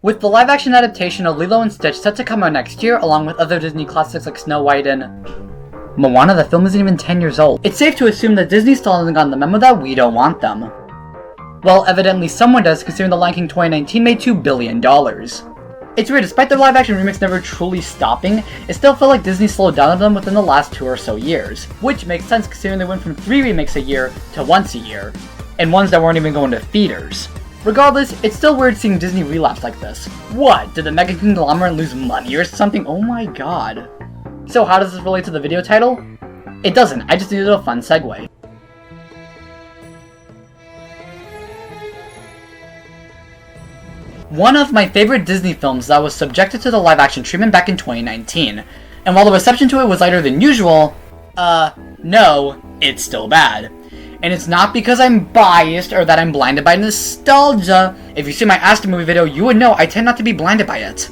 With the live-action adaptation of Lilo & Stitch set to come out next year, along with other Disney classics like Snow White and Moana, the film isn't even 10 years old. It's safe to assume that Disney still hasn't gotten the memo that we don't want them. Well, evidently someone does, considering The Lion King 2019 made $2 billion. It's weird, despite their live-action remakes never truly stopping, it still felt like Disney slowed down on them within the last 2 or so years. Which makes sense considering they went from 3 remakes a year to once a year, and ones that weren't even going to theaters. Regardless, it's still weird seeing Disney relapse like this. What? Did the mega conglomerate lose money or something? Oh my god. So how does this relate to the video title? It doesn't, I just needed a fun segue. One of my favorite Disney films that was subjected to the live-action treatment back in 2019, and while the reception to it was lighter than usual, no, it's still bad. And it's not because I'm biased or that I'm blinded by nostalgia. If you see my Aston movie video, you would know I tend not to be blinded by it.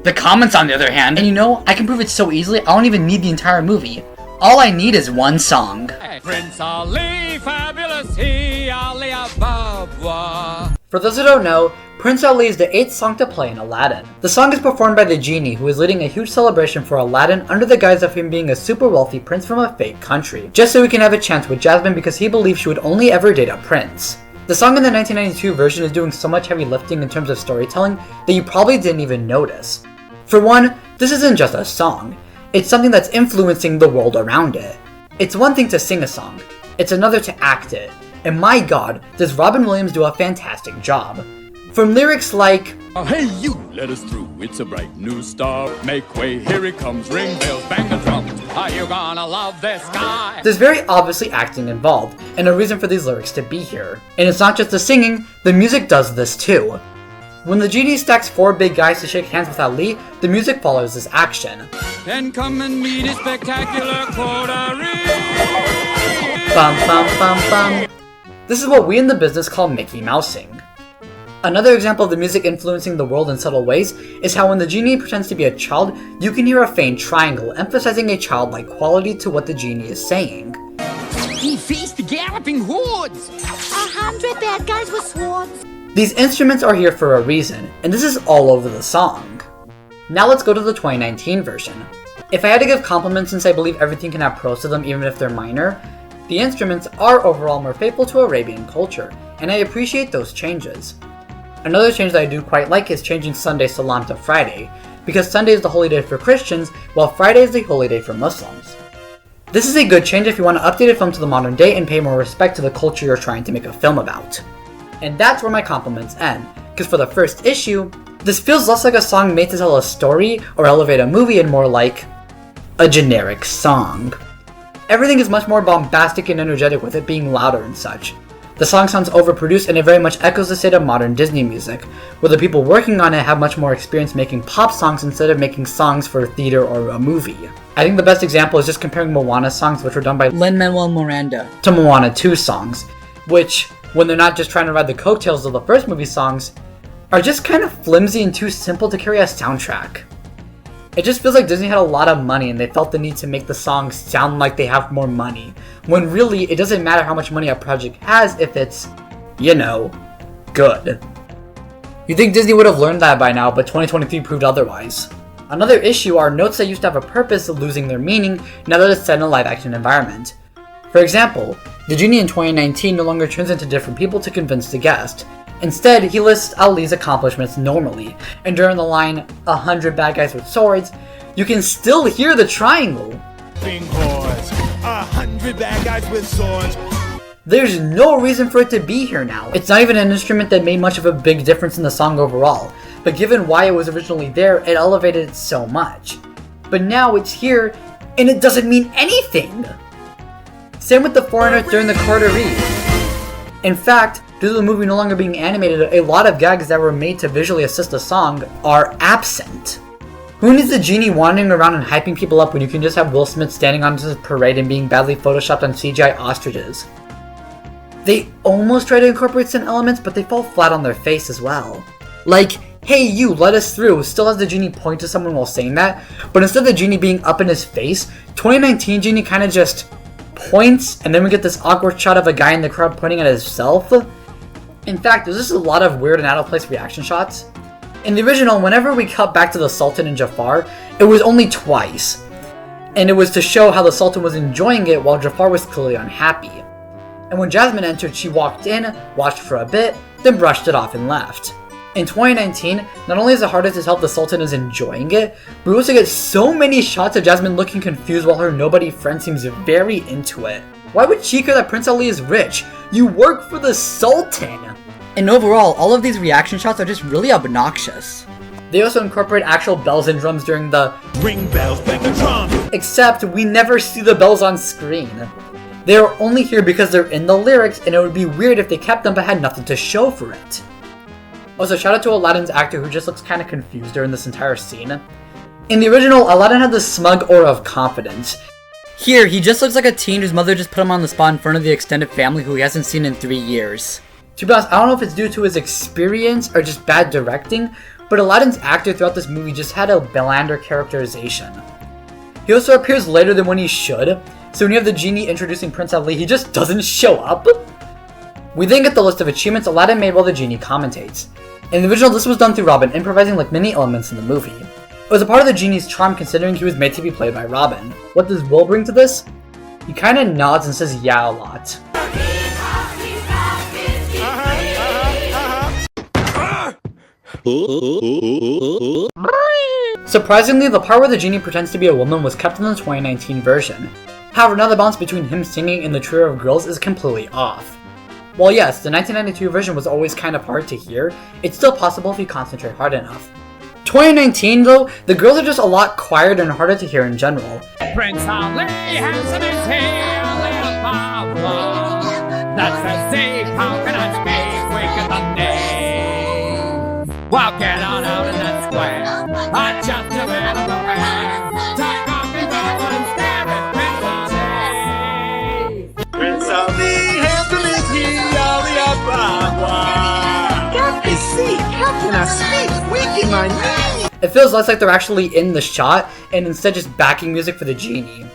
The comments, on the other hand, and you know, I can prove it so easily, I don't even need the entire movie. All I need is one song. Prince Ali, fabulous he, Ali Ababa. For those who don't know, Prince Ali is the 8th song to play in Aladdin. The song is performed by the genie, who is leading a huge celebration for Aladdin under the guise of him being a super wealthy prince from a fake country, just so he can have a chance with Jasmine because he believes she would only ever date a prince. The song in the 1992 version is doing so much heavy lifting in terms of storytelling that you probably didn't even notice. For one, this isn't just a song, it's something that's influencing the world around it. It's one thing to sing a song, it's another to act it, and my god, does Robin Williams do a fantastic job. From lyrics like, Oh, hey you, let us through, it's a bright new star. Make way, here it comes, ring bells, bang the drums. Are you gonna love this guy? There's very obviously acting involved, and a reason for these lyrics to be here. And it's not just the singing, the music does this too. When the genie stacks 4 big guys to shake hands with Ali, the music follows this action. Then come and meet his spectacular coterie. Bum bum bum bum. This is what we in the business call Mickey Mousing. Another example of the music influencing the world in subtle ways is how when the genie pretends to be a child, you can hear a faint triangle, emphasizing a childlike quality to what the genie is saying. He faced the galloping hordes. 100 bad guys with swords. These instruments are here for a reason, and this is all over the song. Now let's go to the 2019 version. If I had to give compliments, since I believe everything can have pros to them even if they're minor, the instruments are overall more faithful to Arabian culture, and I appreciate those changes. Another change that I do quite like is changing Sunday Salam to Friday, because Sunday is the holy day for Christians, while Friday is the holy day for Muslims. This is a good change if you want to update a film to the modern day and pay more respect to the culture you're trying to make a film about. And that's where my compliments end, because for the first issue, this feels less like a song made to tell a story or elevate a movie and more like a generic song. Everything is much more bombastic and energetic with it being louder and such. The song sounds overproduced and it very much echoes the state of modern Disney music, where the people working on it have much more experience making pop songs instead of making songs for theater or a movie. I think the best example is just comparing Moana songs, which were done by Lin-Manuel Miranda, to Moana 2 songs, which, when they're not just trying to ride the coattails of the first movie songs, are just kind of flimsy and too simple to carry a soundtrack. It just feels like Disney had a lot of money and they felt the need to make the songs sound like they have more money, when really it doesn't matter how much money a project has if it's, you know, good. You'd think Disney would have learned that by now, but 2023 proved otherwise. Another issue are notes that used to have a purpose losing their meaning now that it's set in a live-action environment. For example, the genie in 2019 no longer turns into different people to convince the guest. Instead, he lists Ali's accomplishments normally, and during the line, 100 bad guys with swords, you can still hear the triangle. 100 bad guys with swords. There's no reason for it to be here now. It's not even an instrument that made much of a big difference in the song overall, but given why it was originally there, it elevated it so much. But now it's here, and it doesn't mean anything! Same with the foreigner during the coterie. In fact, due to the movie no longer being animated, a lot of gags that were made to visually assist the song are absent. Who needs the genie wandering around and hyping people up when you can just have Will Smith standing on his parade and being badly photoshopped on CGI ostriches? They almost try to incorporate some elements, but they fall flat on their face as well. Like, hey you, let us through, still has the genie point to someone while saying that, but instead of the genie being up in his face, 2019 genie kinda just points, and then we get this awkward shot of a guy in the crowd pointing at himself. In fact, there's just a lot of weird and out of place reaction shots. In the original, whenever we cut back to the Sultan and Jafar, it was only twice. And it was to show how the Sultan was enjoying it while Jafar was clearly unhappy. And when Jasmine entered, she walked in, watched for a bit, then brushed it off and left. In 2019, not only is it harder to tell if the Sultan is enjoying it, but we also get so many shots of Jasmine looking confused while her nobody friend seems very into it. Why would she care that Prince Ali is rich? You work for the Sultan! And overall, all of these reaction shots are just really obnoxious. They also incorporate actual bells and drums during the Ring bells, bang the drum. Except we never see the bells on screen. They are only here because they're in the lyrics, and it would be weird if they kept them but had nothing to show for it. Also, shout out to Aladdin's actor who just looks kind of confused during this entire scene. In the original, Aladdin had this smug aura of confidence. Here, he just looks like a teen whose mother just put him on the spot in front of the extended family who he hasn't seen in 3 years. To be honest, I don't know if it's due to his experience or just bad directing, but Aladdin's actor throughout this movie just had a blander characterization. He also appears later than when he should, so when you have the genie introducing Prince Ali, he just doesn't show up. We then get the list of achievements Aladdin made while the genie commentates. In the original, this was done through Robin improvising like many elements in the movie. It was a part of the genie's charm considering he was made to be played by Robin. What does Will bring to this? He kinda nods and says yeah a lot. Surprisingly, the part where the genie pretends to be a woman was kept in the 2019 version. However, now the balance between him singing and the trio of girls is completely off. While yes, the 1992 version was always kind of hard to hear, it's still possible if you concentrate hard enough. 2019 though, the girls are just a lot quieter and harder to hear in general. Prince Ali has in his hair a little power. That's the same, how can I speak quicker than name? Well, get on out in that square. I just a bit of a man. Take off your clothes and stare at Prince Ali. Prince Ali, handle it here, Can't you see? How can I speak? Weak in my name. It feels less like they're actually in the shot and instead just backing music for the genie.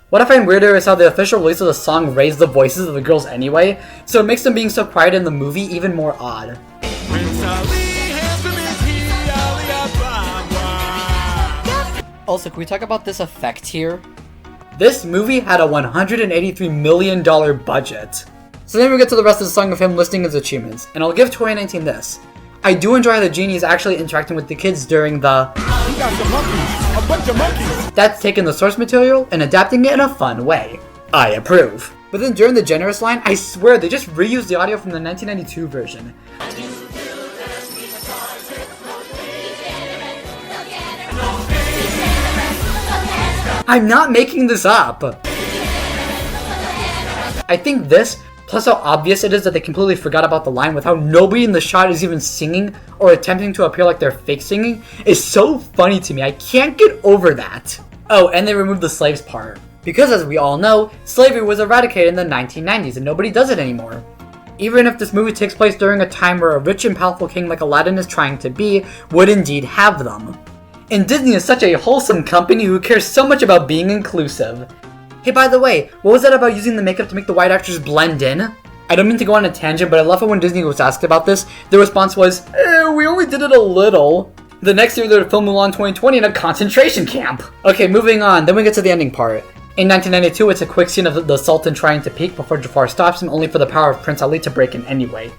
What I find weirder is how the official release of the song raised the voices of the girls anyway, so it makes them being so quiet in the movie even more odd. Prince Ali, handle it here, Also, can we talk about this effect here? This movie had a $183 million budget. So then we get to the rest of the song of him listing his achievements, and I'll give 2019 this. I do enjoy how the genie is actually interacting with the kids during the We got some monkeys, a bunch of monkeys. that's taking the source material and adapting it in a fun way. I approve. But then during the generous line, I swear they just reused the audio from the 1992 version. I'm not making this up. I think this, plus how obvious it is that they completely forgot about the line with how nobody in the shot is even singing or attempting to appear like they're fake singing, is so funny to me. I can't get over that. Oh, and they removed the slaves part. Because as we all know, slavery was eradicated in the 1990s and nobody does it anymore. Even if this movie takes place during a time where a rich and powerful king like Aladdin is trying to be, would indeed have them. And Disney is such a wholesome company who cares so much about being inclusive. Hey, by the way, what was that about using the makeup to make the white actors blend in? I don't mean to go on a tangent, but I love it when Disney was asked about this. The response was, we only did it a little. The next year they would film Mulan 2020 in a concentration camp. Okay, moving on, then we get to the ending part. In 1992, it's a quick scene of the Sultan trying to peek before Jafar stops him, only for the power of Prince Ali to break in anyway.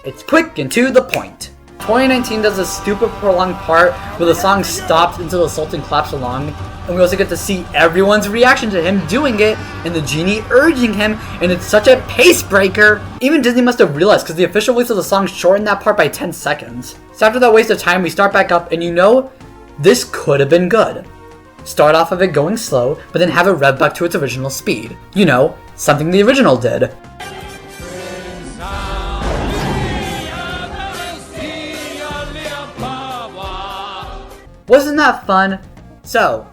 It's quick and to the point. 2019 does a stupid prolonged part where the song stops until the Sultan claps along, and we also get to see everyone's reaction to him doing it, and the genie urging him, and it's such a pace breaker! Even Disney must have realized, because the official release of the song shortened that part by 10 seconds. So after that waste of time, we start back up, and you know, this could have been good. Start off of it going slow, but then have it rev back to its original speed. You know, something the original did. Wasn't that fun? So,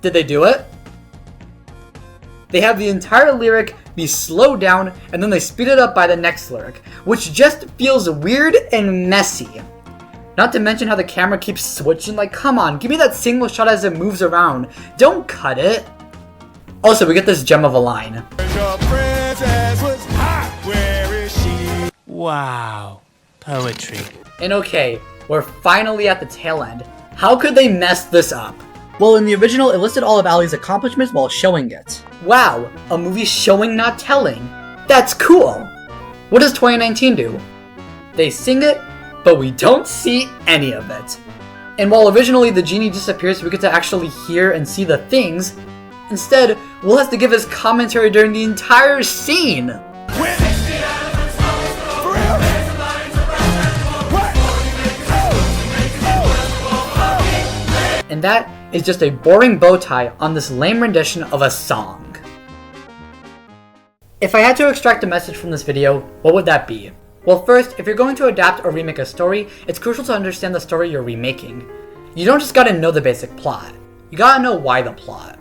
did they do it? They have the entire lyric be slowed down and then they speed it up by the next lyric, which just feels weird and messy. Not to mention how the camera keeps switching, like come on, give me that single shot as it moves around. Don't cut it. Also, we get this gem of a line. Wow, poetry. And okay, we're finally at the tail end. How could they mess this up? Well, in the original, it listed all of Ali's accomplishments while showing it. Wow, a movie showing, not telling. That's cool! What does 2019 do? They sing it, but we don't see any of it. And while originally the genie disappears so we get to actually hear and see the things, instead, Will has to give his commentary during the entire scene! And that is just a boring bow tie on this lame rendition of a song. If I had to extract a message from this video, what would that be? Well, first, if you're going to adapt or remake a story, it's crucial to understand the story you're remaking. You don't just gotta know the basic plot. You gotta know why the plot.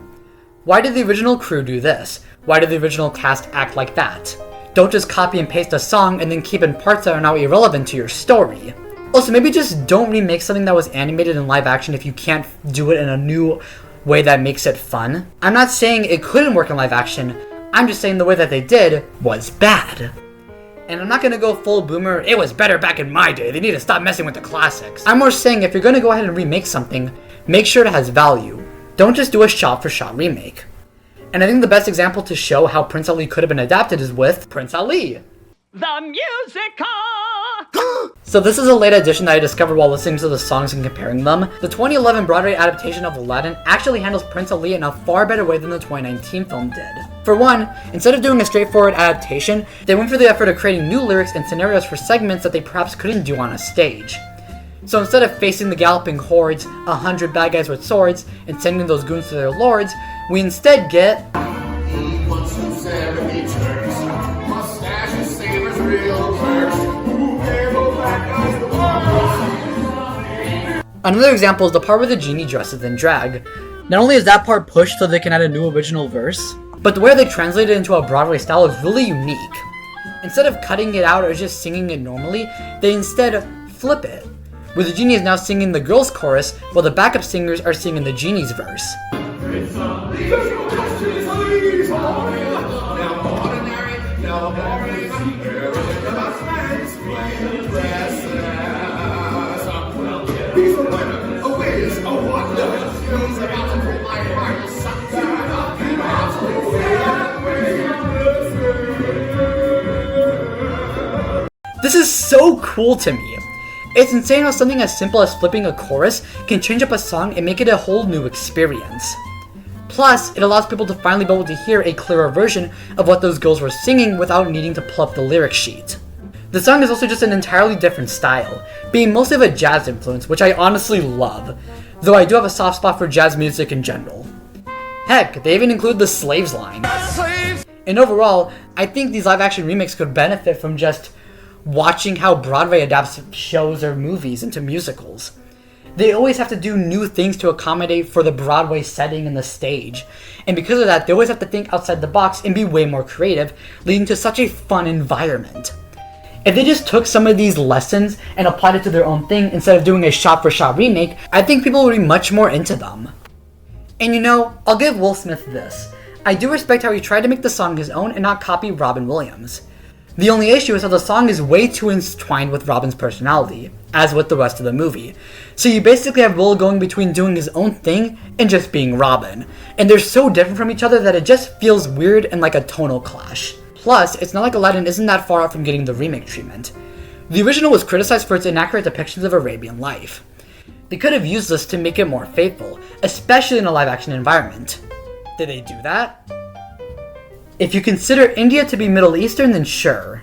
Why did the original crew do this? Why did the original cast act like that? Don't just copy and paste a song and then keep in parts that are now irrelevant to your story. Also, maybe just don't remake something that was animated in live action if you can't do it in a new way that makes it fun. I'm not saying it couldn't work in live action, I'm just saying the way that they did was bad. And I'm not gonna go full boomer, it was better back in my day, they need to stop messing with the classics. I'm more saying if you're gonna go ahead and remake something, make sure it has value. Don't just do a shot-for-shot remake. And I think the best example to show how Prince Ali could have been adapted is with Prince Ali. The musical! So this is a late addition that I discovered while listening to the songs and comparing them. The 2011 Broadway adaptation of Aladdin actually handles Prince Ali in a far better way than the 2019 film did. For one, instead of doing a straightforward adaptation, they went for the effort of creating new lyrics and scenarios for segments that they perhaps couldn't do on a stage. So instead of facing the galloping hordes, 100 bad guys with swords, and sending those goons to their lords, we instead get another example is the part where the genie dresses in drag. Not only is that part pushed so they can add a new original verse, but the way they translated it into a Broadway style is really unique. Instead of cutting it out or just singing it normally, they instead flip it, where the genie is now singing the girls' chorus while the backup singers are singing the genie's verse. This is so cool to me. It's insane how something as simple as flipping a chorus can change up a song and make it a whole new experience. Plus, it allows people to finally be able to hear a clearer version of what those girls were singing without needing to pull up the lyric sheet. The song is also just an entirely different style, being mostly of a jazz influence, which I honestly love, though I do have a soft spot for jazz music in general. Heck, they even include the slaves line. And overall, I think these live action remakes could benefit from just watching how Broadway adapts shows or movies into musicals. They always have to do new things to accommodate for the Broadway setting and the stage. And because of that, they always have to think outside the box and be way more creative, leading to such a fun environment. If they just took some of these lessons and applied it to their own thing instead of doing a shot-for-shot remake, I think people would be much more into them. And you know, I'll give Will Smith this. I do respect how he tried to make the song his own and not copy Robin Williams. The only issue is that the song is way too entwined with Robin's personality, as with the rest of the movie. So you basically have Will going between doing his own thing and just being Robin. And they're so different from each other that it just feels weird and like a tonal clash. Plus, it's not like Aladdin isn't that far out from getting the remake treatment. The original was criticized for its inaccurate depictions of Arabian life. They could have used this to make it more faithful, especially in a live-action environment. Did they do that? If you consider India to be Middle Eastern, then sure.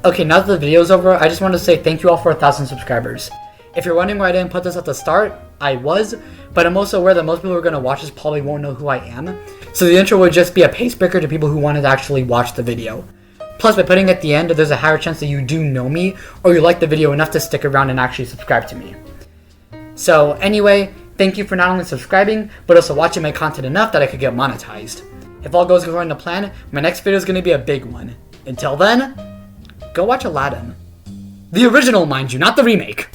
Okay, now that the video's over, I just wanted to say thank you all for 1,000 subscribers. If you're wondering why I didn't put this at the start, I was, but I'm also aware that most people who are going to watch this probably won't know who I am, so the intro would just be a pace breaker to people who wanted to actually watch the video. Plus, by putting it at the end, there's a higher chance that you do know me, or you like the video enough to stick around and actually subscribe to me. So anyway, thank you for not only subscribing, but also watching my content enough that I could get monetized. If all goes according to plan, my next video is going to be a big one. Until then, go watch Aladdin. The original, mind you, not the remake.